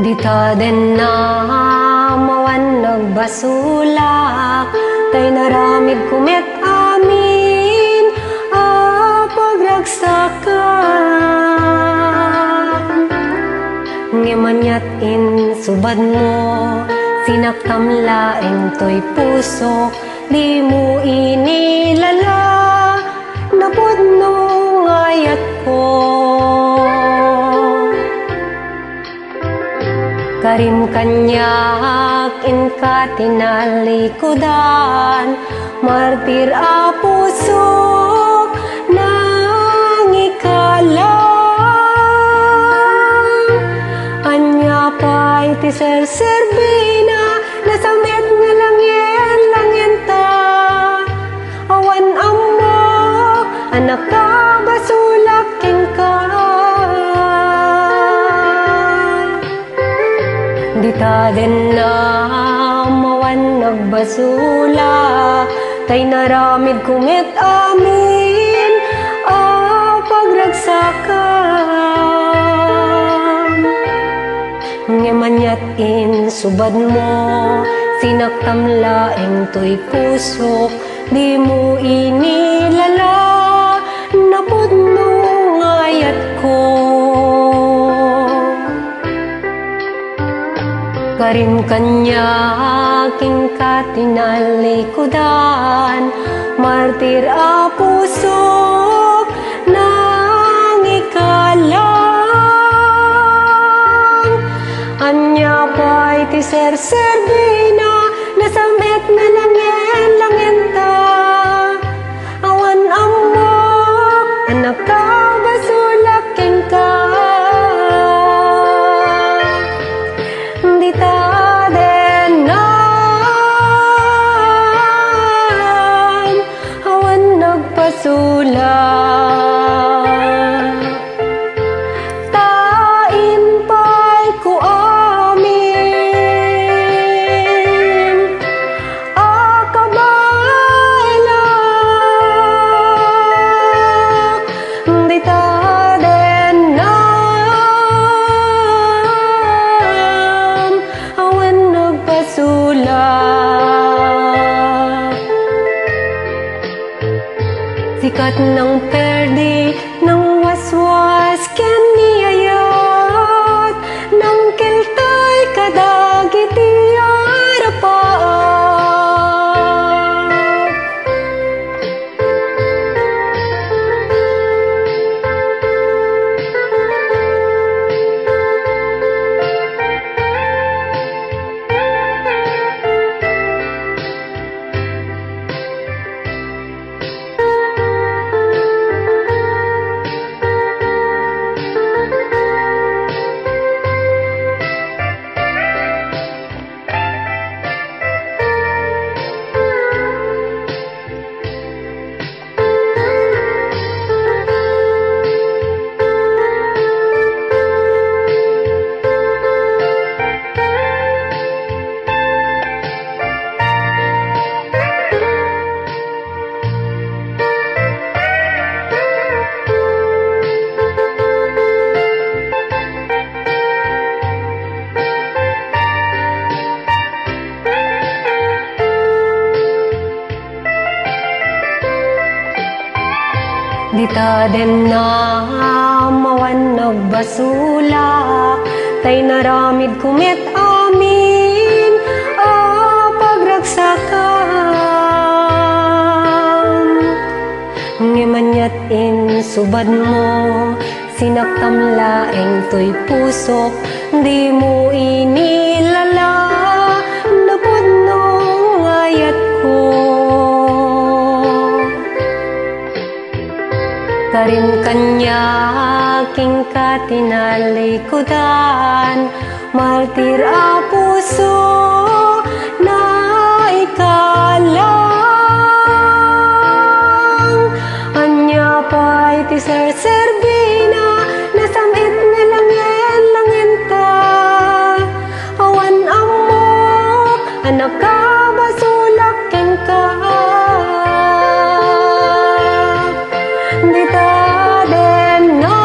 Di ta den na mawan nagbasulak, tay naramid kumet amin a pagragsakan. Ngimanyat in subad mo, sinaktam laeng to'y puso, di mo inilala, napudno ngayat ko. Karim kanyak in ka tinalikudan, martir a puso nang ikalang. Anya pa'y ti serserbina, nasamit nga langyen ta. Awan amo, anak ka basulak king ka. Di ta den na mawan nagbasula, tay naramid kumet amin a pagragsakan. Ngimanyat in subad mo, sinaktam laeng to'y puso, di mo inilala, napudno ngayat ko. Karim kanyak ing ka tinalikudan, martir a puso nang ikalang. Anya pa'y ti serserbina, nasamit nga langyen ta. Awan amo, anak ka basulak king ka. Di ta den na awan nagpasulak, tain pa'y ku amin a kabailak. Di ta den na awan nagpasulak. Sikat ng perdi, ng waswas ken niyayat, ng keltay kadagiti arapaat. Di ta den na mawan nagbasula, tay naramid kumet amin a pagragsakan. Ngimanyat in subad mo, sinaktam laeng to'y puso, di mo inilala, napudno ngayat ko. Karim kanyak ing ka tinalikudan, martir a puso na ikalang. Anya pa'y ti serserbina, nasamit nga langyen ta. Awan amo, anak ka basulak king ka. Di ta den na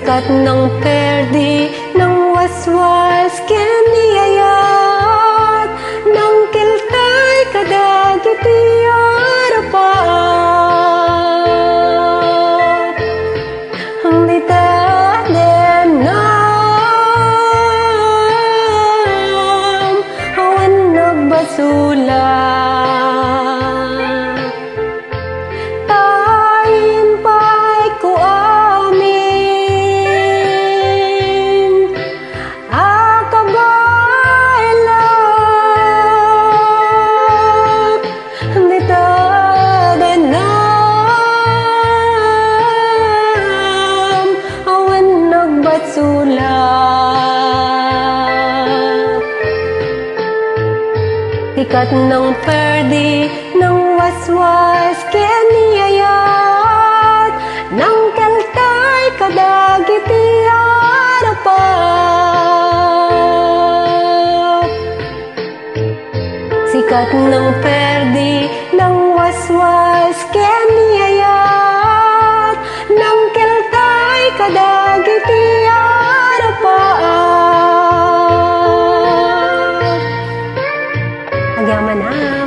Sikat ng perdi, ng waswas keniyayat, ng kiltay kadagiti arapat. Ang ditaden nam, awan nagbasulat. Tain pa'y ko amin, akabailap, di tadanam, awan nagbatsulat. Sikat ng perdi, ng waswas keniyayat, ng keltay kadagiti arapat. Sikat ng perdi, ng waswas keniyayat, ng keltay kadagiti arapat. Agyaman na.